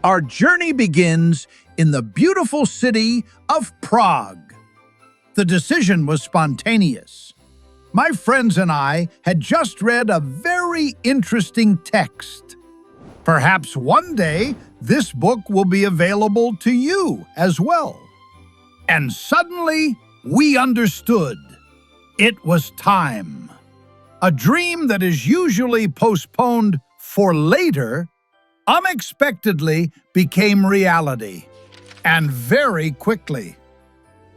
Our journey begins in the beautiful city of Prague. The decision was spontaneous. My friends and I had just read a very interesting text. Perhaps one day this book will be available to you as well. And suddenly we understood. It was time. A dream that is usually postponed for later unexpectedly became reality, and very quickly.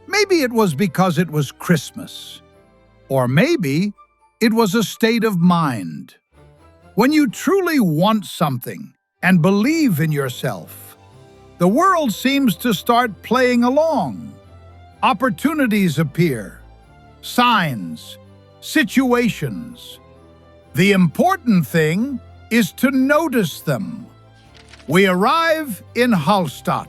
Maybe it was because it was Christmas, or maybe it was a state of mind. When you truly want something and believe in yourself, the world seems to start playing along. Opportunities appear, signs, situations. The important thing is to notice them. We arrive in Hallstatt.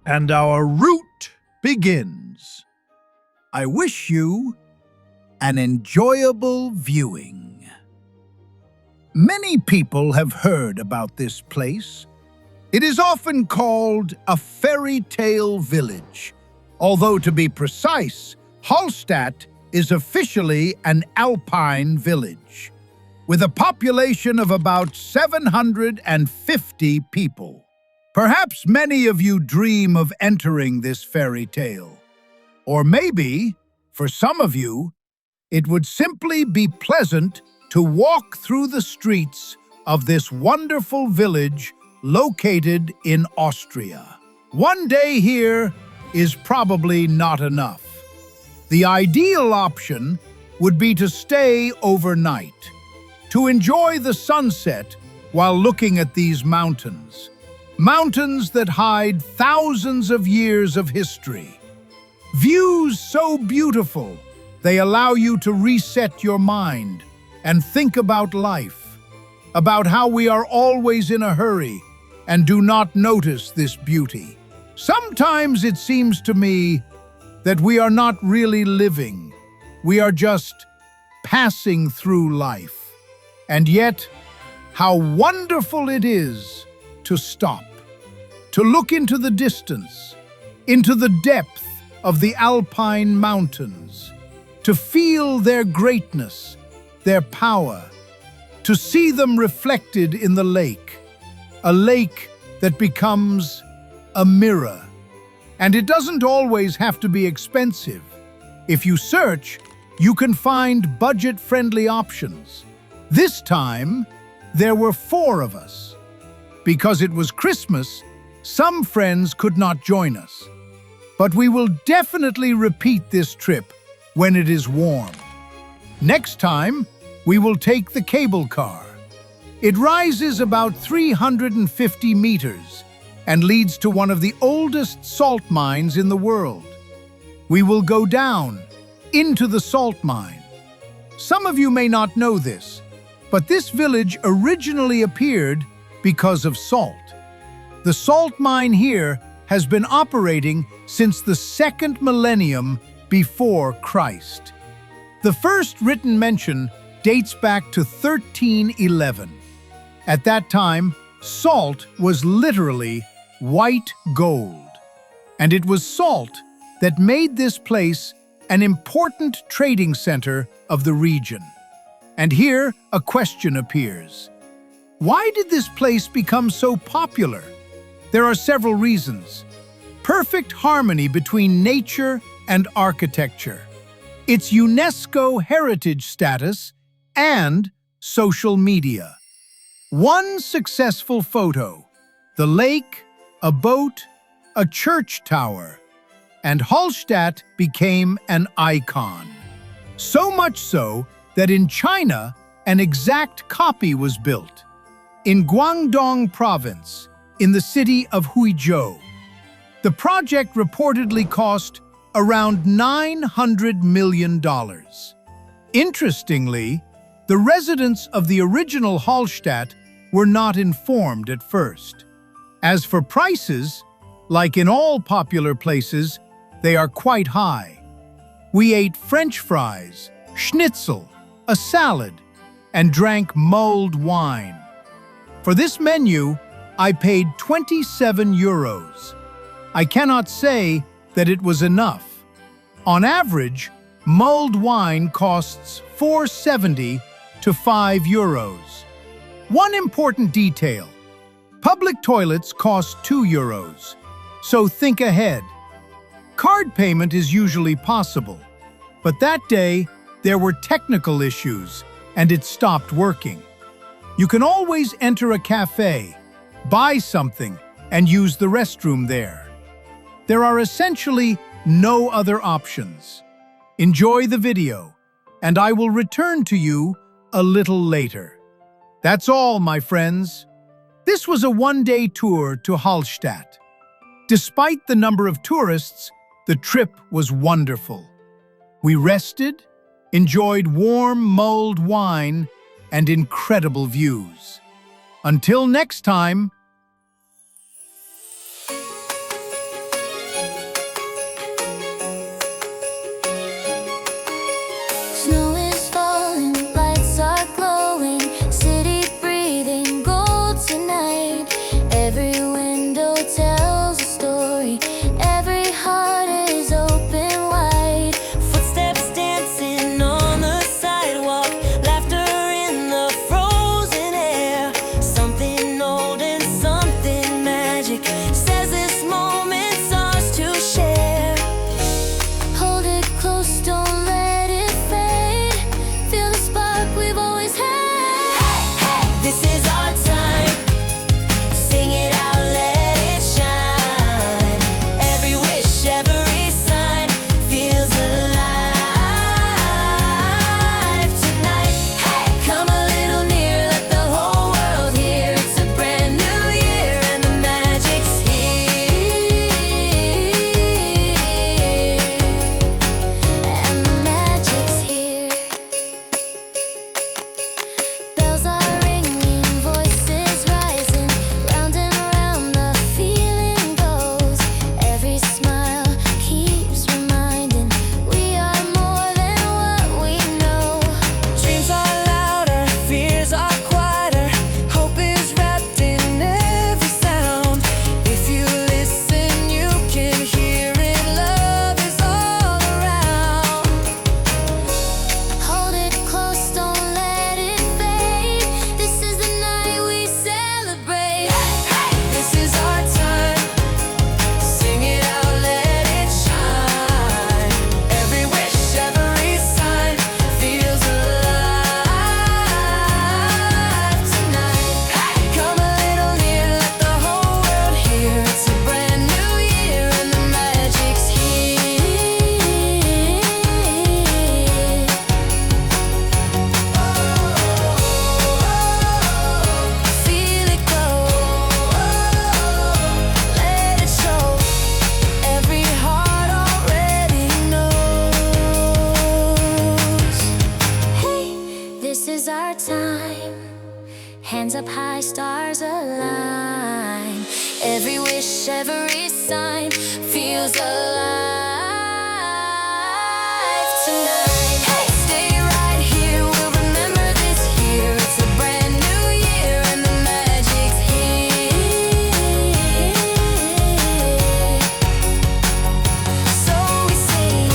And our route begins. I wish you an enjoyable viewing. Many people have heard about this place. It is often called a fairy tale village. Although, to be precise, Hallstatt is officially an alpine village, with a population of about 750 people. Perhaps many of you dream of entering this fairy tale. Or maybe, for some of you, it would simply be pleasant to walk through the streets of this wonderful village located in Austria. One day here is probably not enough. The ideal option would be to stay overnight, to enjoy the sunset while looking at these mountains. Mountains that hide thousands of years of history. Views so beautiful, they allow you to reset your mind and think about life, about how we are always in a hurry and do not notice this beauty. Sometimes it seems to me that we are not really living. We are just passing through life. And yet, how wonderful it is to stop, to look into the distance, into the depth of the alpine mountains, to feel their greatness, their power, to see them reflected in the lake, a lake that becomes a mirror. And it doesn't always have to be expensive. If you search, you can find budget-friendly options. This time, there were 4 of us. Because it was Christmas, some friends could not join us. But we will definitely repeat this trip when it is warm. Next time, we will take the cable car. It rises about 350 meters and leads to one of the oldest salt mines in the world. We will go down into the salt mine. Some of you may not know this, but this village originally appeared because of salt. The salt mine here has been operating since the 2nd millennium before Christ. The first written mention dates back to 1311. At that time, salt was literally white gold. And it was salt that made this place an important trading center of the region. And here a question appears. Why did this place become so popular? There are several reasons. Perfect harmony between nature and architecture, its UNESCO heritage status, and social media. One successful photo, the lake, a boat, a church tower, and Hallstatt became an icon. So much so that in China, an exact copy was built. In Guangdong province, in the city of Huizhou. The project reportedly cost around $900 million. Interestingly, the residents of the original Hallstatt were not informed at first. As for prices, like in all popular places, they are quite high. We ate French fries, schnitzel, a salad, and drank mulled wine. For this menu, I paid 27 euros. I cannot say that it was enough. On average, mulled wine costs 4.70 to 5 euros. One important detail: public toilets cost 2 euros, so think ahead. Card payment is usually possible, but that day there were technical issues and it stopped working. You can always enter a cafe, buy something, and use the restroom there. There are essentially no other options. Enjoy the video, and I will return to you a little later. That's all, my friends. This was a one-day tour to Hallstatt. Despite the number of tourists, the trip was wonderful. We rested, enjoyed warm mulled wine, and incredible views. Until next time. Snow is falling, lights are glowing, city breathing gold tonight. Every window tells a story, every heart is open wide. Footsteps dancing on the sidewalk, laughter in the frozen air. Something old and something magic says this moment's ours to share. Hold it close, don't let it fade. Feel the spark we've always had. This is our time. Sing it out, let it shine. Every wish, every sign feels alive tonight. Come a little near, let the whole world hear. It's a brand new year and the magic's here. And the magic's here. Bells are ringing, voices rising, round and round the feeling goes. Every smile keeps reminding we are more than what we know. Dreams are louder, fears are quieter, hope is wrapped in every sound. If you listen, you can hear it, love is all around. Hold it close, don't let it fade. This is the night we celebrate. This is our time. Sing it out, let it shine. Every wish, every sign feels alive tonight. Come a little near, let the whole world hear. It's a brand new year and the magic's here. Feel it glow, let it show. Every heart already knows. Hey, this is our time. Hands up high, stars align. Every wish, every sign feels alive tonight. Hey, stay right here, we'll remember this year. It's a brand new year and the magic's here. So we sing,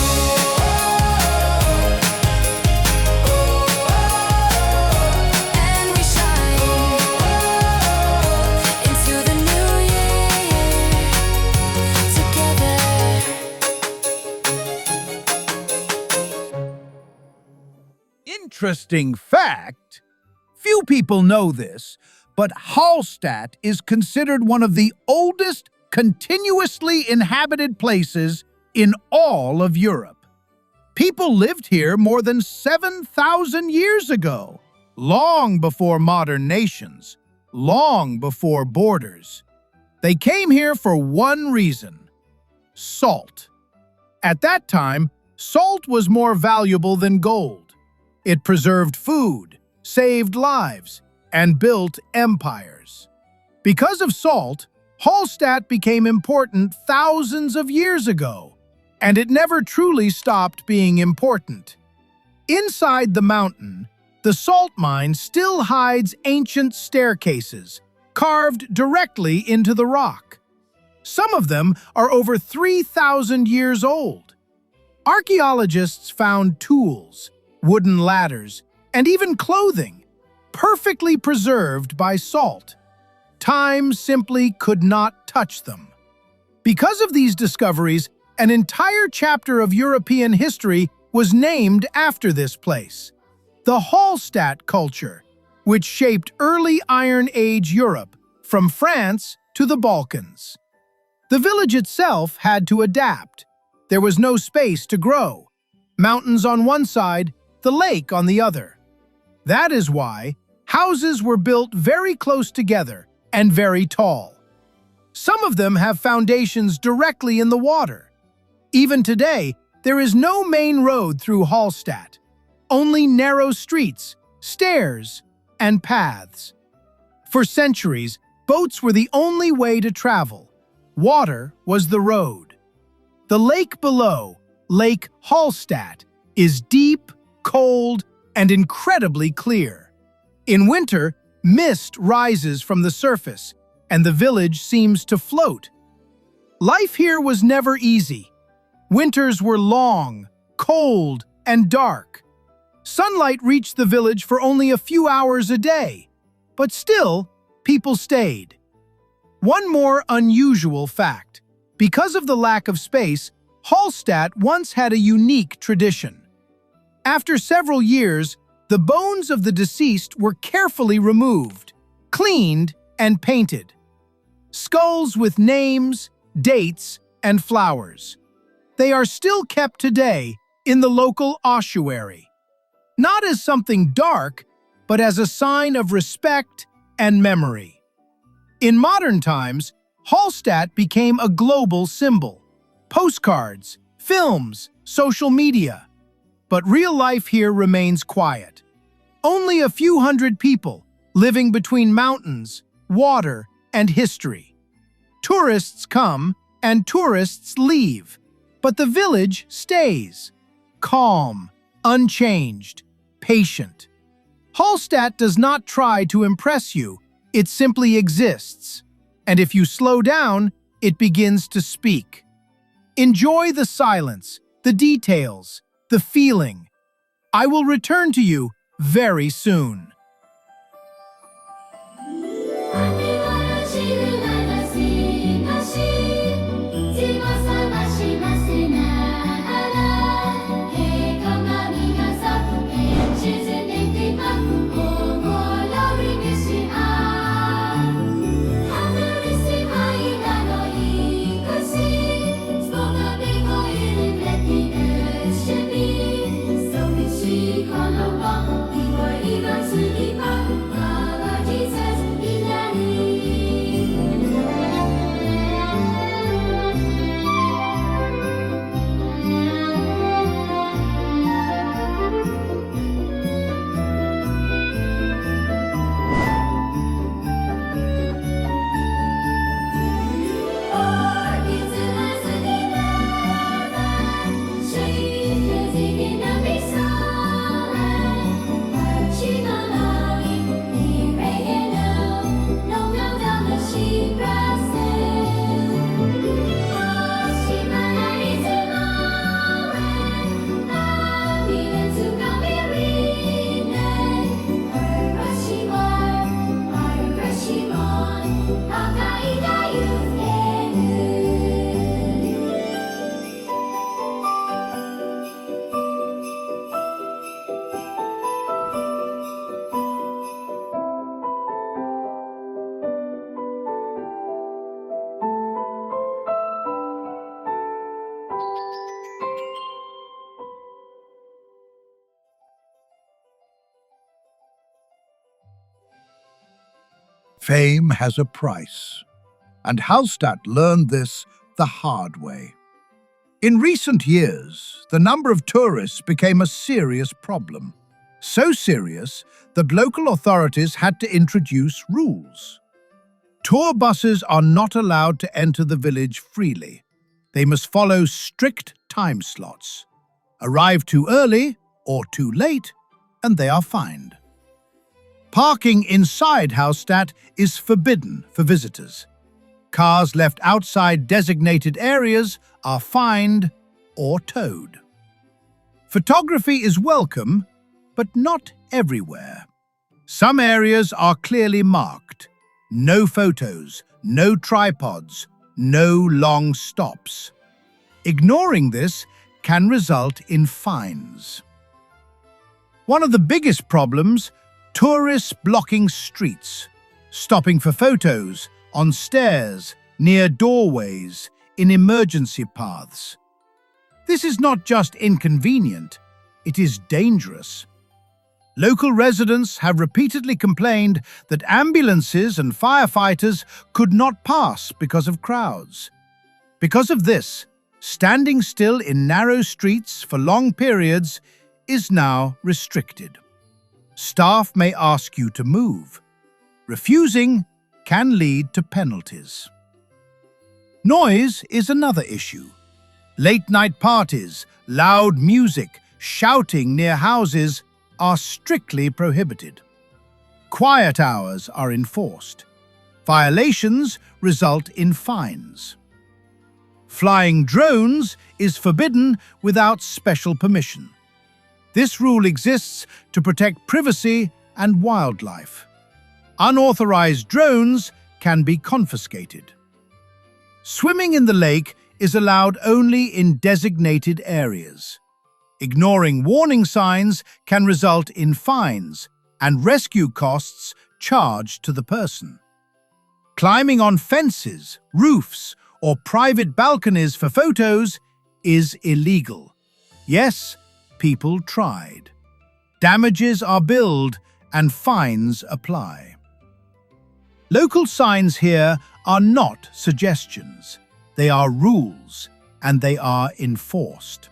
and we shine into the new year together. Interesting fact, few people know this, but Hallstatt is considered one of the oldest continuously inhabited places in all of Europe. People lived here more than 7,000 years ago, long before modern nations, long before borders. They came here for one reason: salt. At that time, salt was more valuable than gold. It preserved food, saved lives, and built empires. Because of salt, Hallstatt became important thousands of years ago, and it never truly stopped being important. Inside the mountain, the salt mine still hides ancient staircases, carved directly into the rock. Some of them are over 3,000 years old. Archaeologists found tools, wooden ladders, and even clothing, perfectly preserved by salt. Time simply could not touch them. Because of these discoveries, an entire chapter of European history was named after this place: the Hallstatt culture, which shaped early Iron Age Europe from France to the Balkans. The village itself had to adapt. There was no space to grow. Mountains on one side, the lake on the other. That is why houses were built very close together and very tall. Some of them have foundations directly in the water. Even today, there is no main road through Hallstatt, only narrow streets, stairs, and paths. For centuries, boats were the only way to travel. Water was the road. The lake below, Lake Hallstatt, is deep, cold, and incredibly clear. In winter, mist rises from the surface, and the village seems to float. Life here was never easy. Winters were long, cold, and dark. Sunlight reached the village for only a few hours a day, but still, people stayed. One more unusual fact: because of the lack of space, Hallstatt once had a unique tradition. After several years, the bones of the deceased were carefully removed, cleaned, and painted. Skulls with names, dates, and flowers. They are still kept today in the local ossuary. Not as something dark, but as a sign of respect and memory. In modern times, Hallstatt became a global symbol. Postcards, films, social media. But real life here remains quiet. Only a few hundred people living between mountains, water, and history. Tourists come and tourists leave, but the village stays. Calm, unchanged, patient. Hallstatt does not try to impress you, it simply exists. And if you slow down, it begins to speak. Enjoy the silence, the details, the feeling. I will return to you very soon. Before even Fame has a price, and Hallstatt learned this the hard way. In recent years, the number of tourists became a serious problem. So serious that local authorities had to introduce rules. Tour buses are not allowed to enter the village freely. They must follow strict time slots. Arrive too early or too late, and they are fined. Parking inside Hallstatt is forbidden for visitors. Cars left outside designated areas are fined or towed. Photography is welcome, but not everywhere. Some areas are clearly marked. No photos, no tripods, no long stops. Ignoring this can result in fines. One of the biggest problems, tourists blocking streets, stopping for photos, on stairs, near doorways, in emergency paths. This is not just inconvenient, it is dangerous. Local residents have repeatedly complained that ambulances and firefighters could not pass because of crowds. Because of this, standing still in narrow streets for long periods is now restricted. Staff may ask you to move. Refusing can lead to penalties. Noise is another issue. Late-night parties, loud music, shouting near houses are strictly prohibited. Quiet hours are enforced. Violations result in fines. Flying drones is forbidden without special permission. This rule exists to protect privacy and wildlife. Unauthorized drones can be confiscated. Swimming in the lake is allowed only in designated areas. Ignoring warning signs can result in fines and rescue costs charged to the person. Climbing on fences, roofs, or private balconies for photos is illegal. Yes, people tried. Damages are billed and fines apply. Local signs here are not suggestions. They are rules, and they are enforced.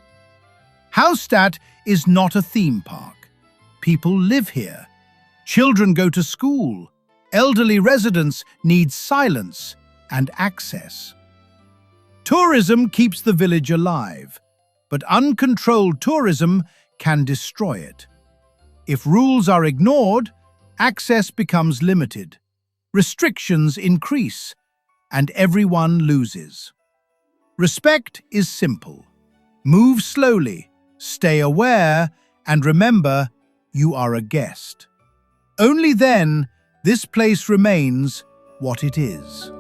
Hallstatt is not a theme park. People live here. Children go to school. Elderly residents need silence and access. Tourism keeps the village alive, but uncontrolled tourism can destroy it. If rules are ignored, access becomes limited. Restrictions increase, and everyone loses. Respect is simple. Move slowly, stay aware, and remember, you are a guest. Only then, this place remains what it is.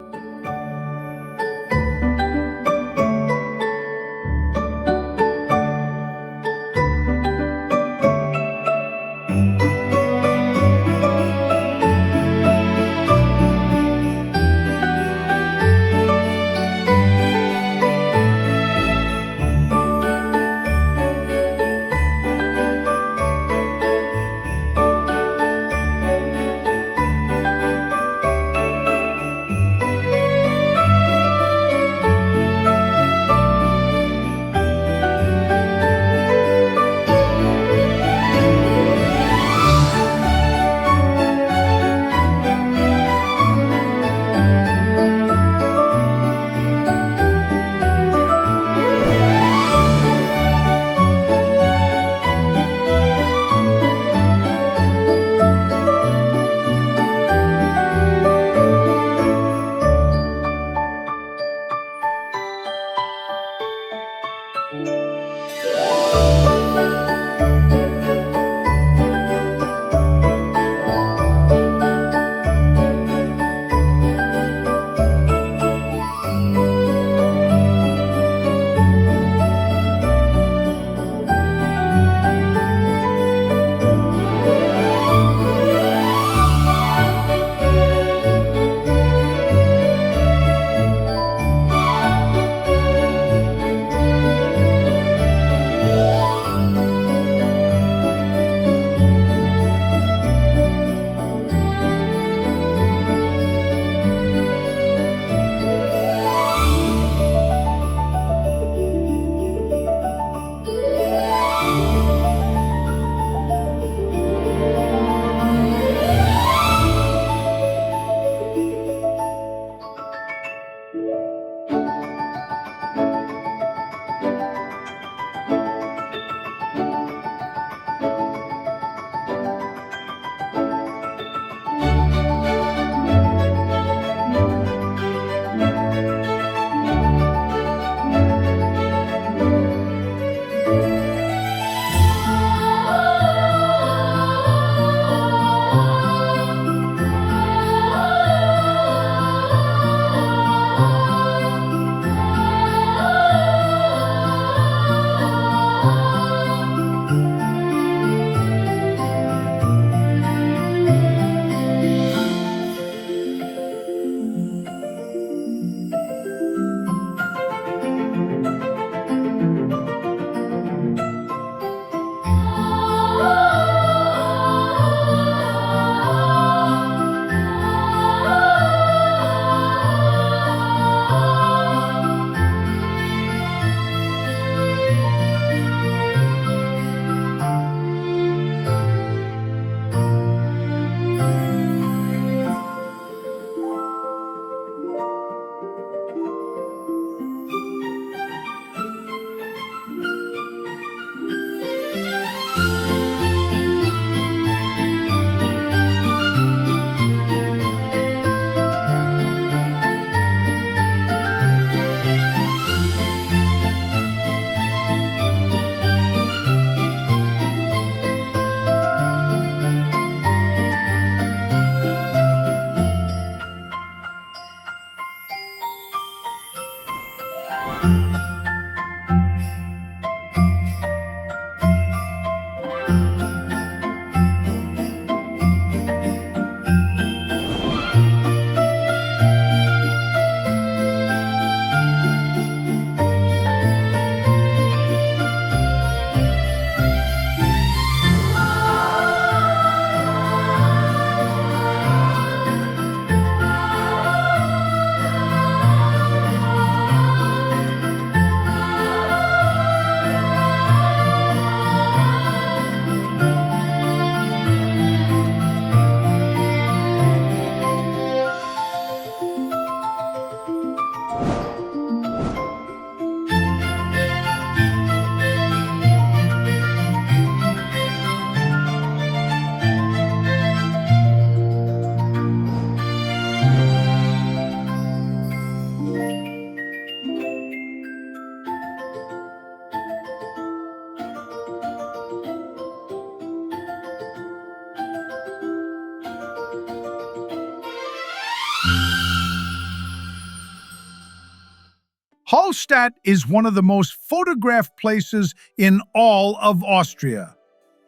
Hallstatt is one of the most photographed places in all of Austria.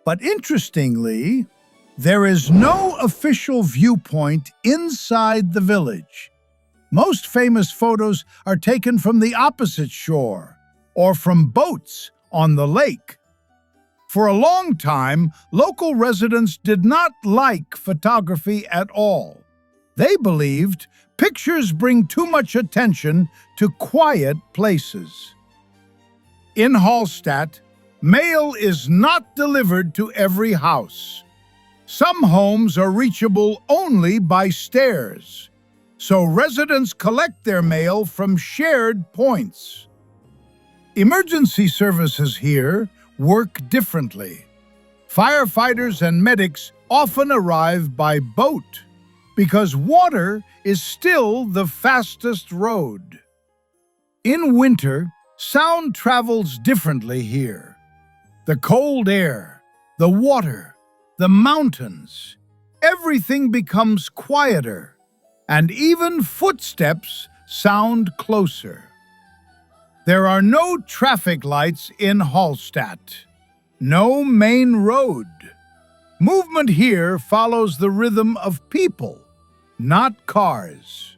But interestingly, there is no official viewpoint inside the village. Most famous photos are taken from the opposite shore or from boats on the lake. For a long time, local residents did not like photography at all. They believed pictures bring too much attention to quiet places. In Hallstatt, mail is not delivered to every house. Some homes are reachable only by stairs, so residents collect their mail from shared points. Emergency services here work differently. Firefighters and medics often arrive by boat because water is still the fastest road. In winter, sound travels differently here. The cold air, the water, the mountains, everything becomes quieter, and even footsteps sound closer. There are no traffic lights in Hallstatt, no main road. Movement here follows the rhythm of people, not cars.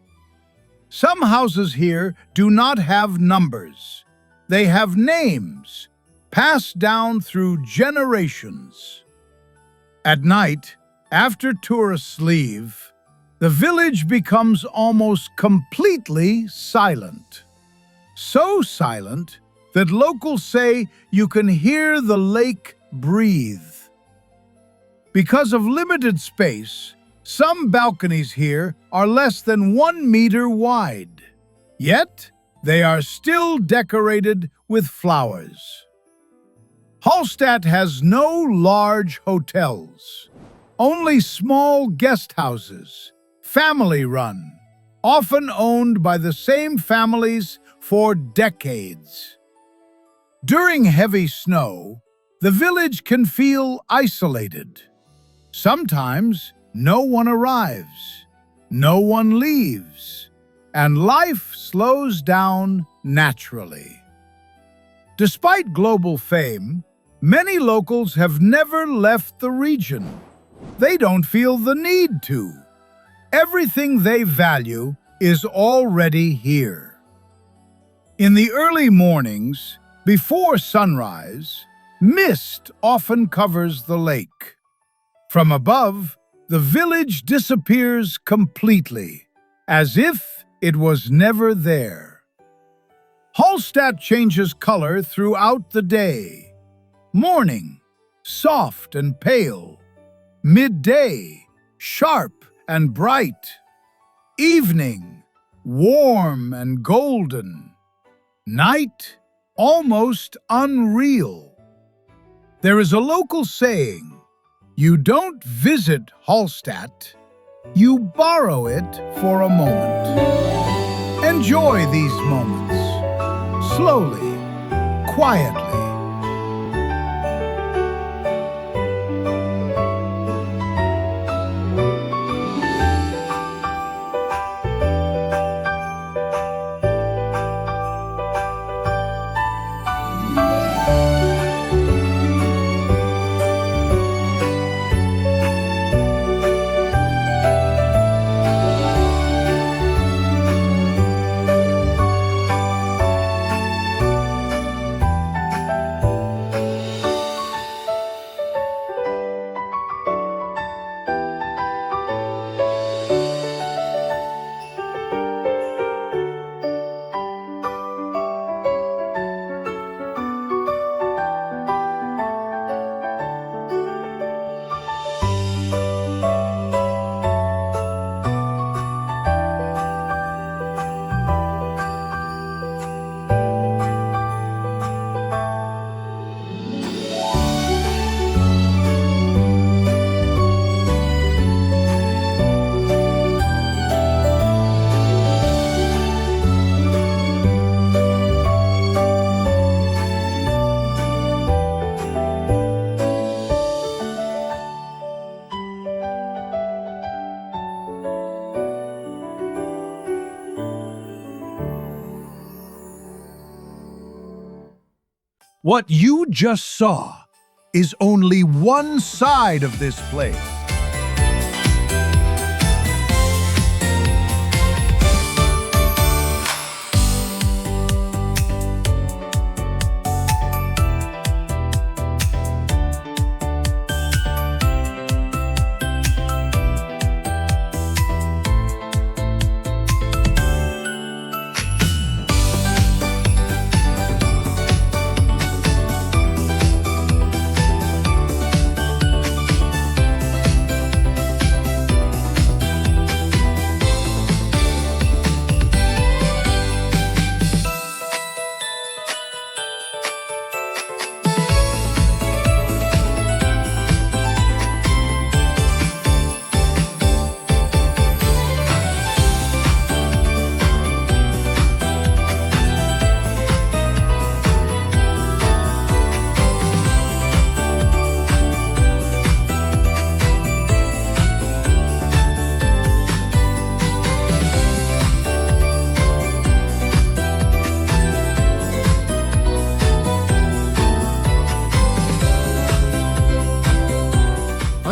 Some houses here do not have numbers. They have names, passed down through generations. At night, after tourists leave, the village becomes almost completely silent. So silent that locals say you can hear the lake breathe. Because of limited space, some balconies here are less than 1 meter wide. Yet, they are still decorated with flowers. Hallstatt has no large hotels, only small guest houses, family-run, often owned by the same families for decades. During heavy snow, the village can feel isolated. Sometimes no one arrives, no one leaves, and life slows down naturally. Despite global fame, many locals have never left the region. They don't feel the need to. Everything they value is already here. In the early mornings, before sunrise, mist often covers the lake. From above, the village disappears completely, as if it was never there. Hallstatt changes color throughout the day. Morning, soft and pale. Midday, sharp and bright. Evening, warm and golden. Night, almost unreal. There is a local saying, you don't visit Hallstatt, you borrow it for a moment. Enjoy these moments, slowly, quietly. What you just saw is only one side of this place.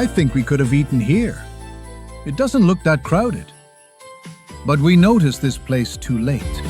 I think we could have eaten here. It doesn't look that crowded. But we noticed this place too late.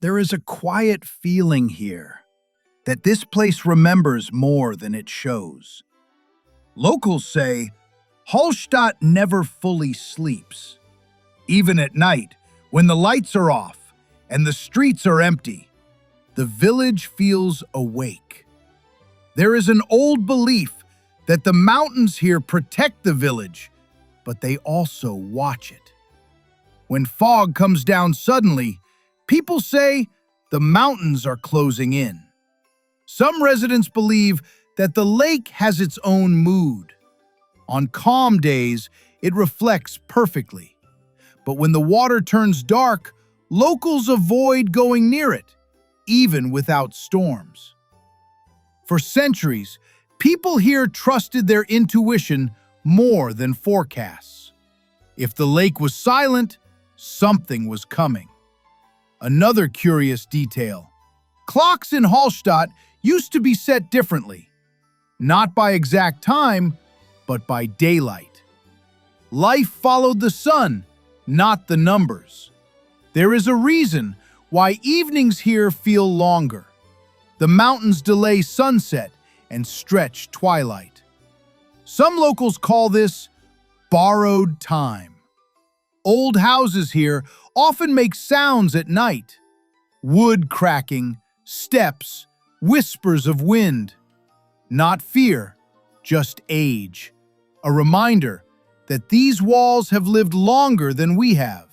There is a quiet feeling here that this place remembers more than it shows. Locals say Hallstatt never fully sleeps. Even at night, when the lights are off and the streets are empty, the village feels awake. There is an old belief that the mountains here protect the village, but they also watch it. When fog comes down suddenly, people say the mountains are closing in. Some residents believe that the lake has its own mood. On calm days, it reflects perfectly. But when the water turns dark, locals avoid going near it, even without storms. For centuries, people here trusted their intuition more than forecasts. If the lake was silent, something was coming. Another curious detail: clocks in Hallstatt used to be set differently, not by exact time, but by daylight. Life followed the sun, not the numbers. There is a reason why evenings here feel longer. The mountains delay sunset and stretch twilight. Some locals call this borrowed time. Old houses here often make sounds at night. Wood cracking, steps, whispers of wind. Not fear, just age. A reminder that these walls have lived longer than we have.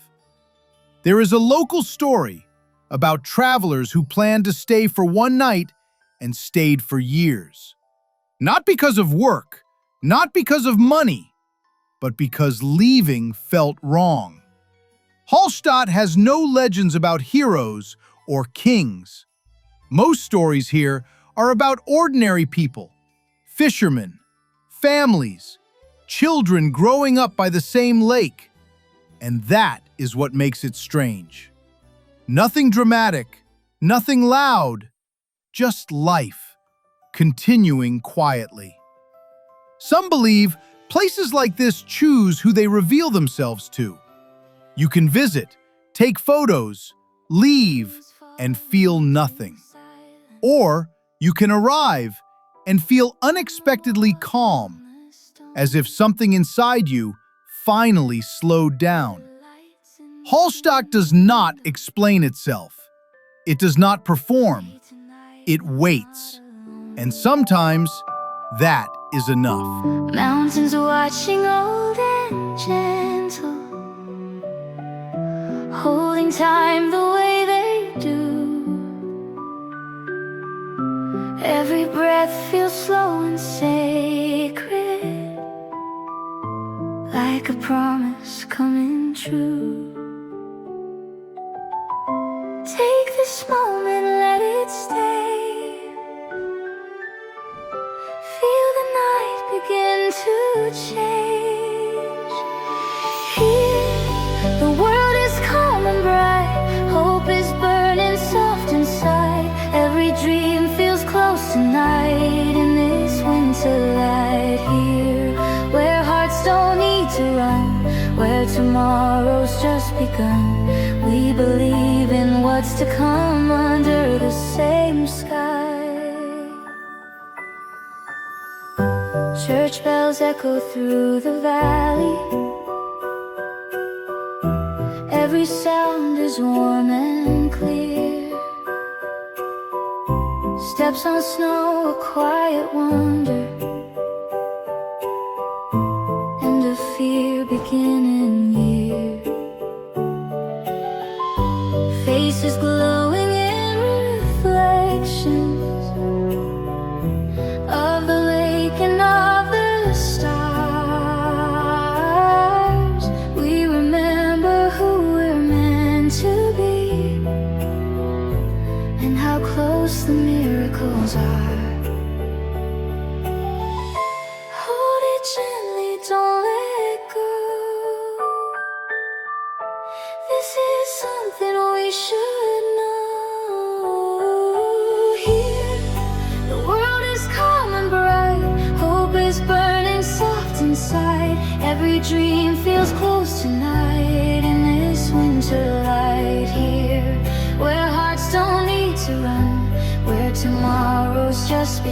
There is a local story about travelers who planned to stay for one night and stayed for years. Not because of work, not because of money, but because leaving felt wrong. Hallstatt has no legends about heroes or kings. Most stories here are about ordinary people, fishermen, families, children growing up by the same lake. And that is what makes it strange. Nothing dramatic, nothing loud, just life, continuing quietly. Some believe places like this choose who they reveal themselves to. You can visit, take photos, leave, and feel nothing. Or you can arrive and feel unexpectedly calm, as if something inside you finally slowed down. Hallstatt does not explain itself. It does not perform. It waits. And sometimes that is enough. Mountains watching old and gentle, holding time the way they do. Every breath feels slow and sacred, like a promise coming true. Take this moment, let it stay. Feel the night begin to change. Here, the world is calm and bright. Hope is burning soft inside. Every dream feels close tonight in this winter light. Here, where hearts don't need to run, where tomorrow's just begun. We believe in what's to come under the same sky. Church bells echo through the valley. Every sound is warm and clear. Steps on snow, a quiet wonder, and a fear beginning here. Faces glowing in reflections of the lake and of the stars. We remember who we're meant to be and how close the miracles are. Hold it gently, don't let go. This is something we should know. Here, the world is calm and bright. Hope is burning soft inside. Every dream feels close tonight in this winter light. Here, where hearts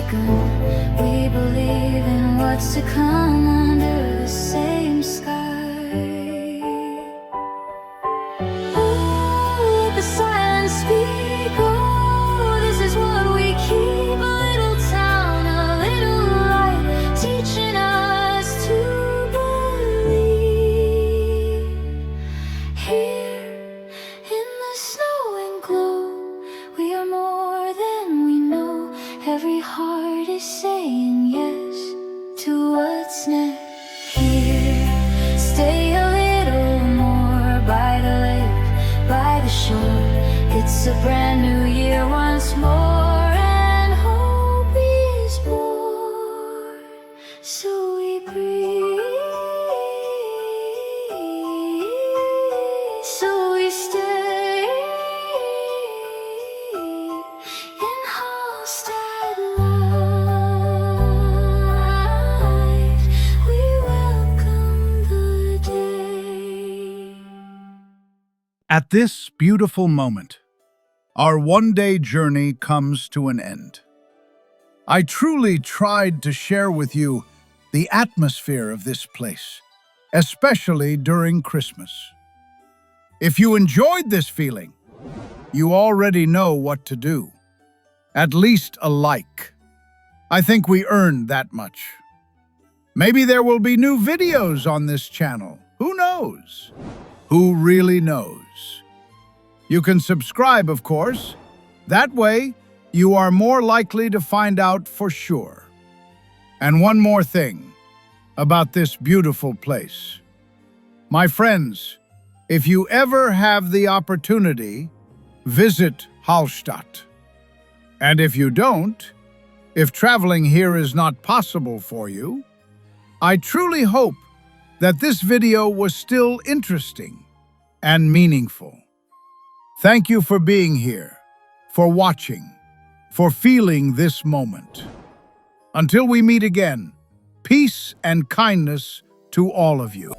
begun. We believe in what's to come under the same sky. Let the silence speak. Oh, this is what we keep. A little town, a little light, teaching us to believe. Here in the snow and glow, we are more than we know. Every heart is saying yes to what's next. Here, stay a little more by the lake, by the shore. It's a brand new year once more, and hope is born. So we breathe, so we stay in Hallstatt light. We welcome the day. At this beautiful moment, our one-day journey comes to an end. I truly tried to share with you the atmosphere of this place, especially during Christmas. If you enjoyed this feeling, you already know what to do. At least a like. I think we earned that much. Maybe there will be new videos on this channel. Who knows? Who really knows? You can subscribe, of course. That way, you are more likely to find out for sure. And one more thing about this beautiful place. My friends, if you ever have the opportunity, visit Hallstatt. And if you don't, if traveling here is not possible for you, I truly hope that this video was still interesting and meaningful. Thank you for being here, for watching, for feeling this moment. Until we meet again, peace and kindness to all of you.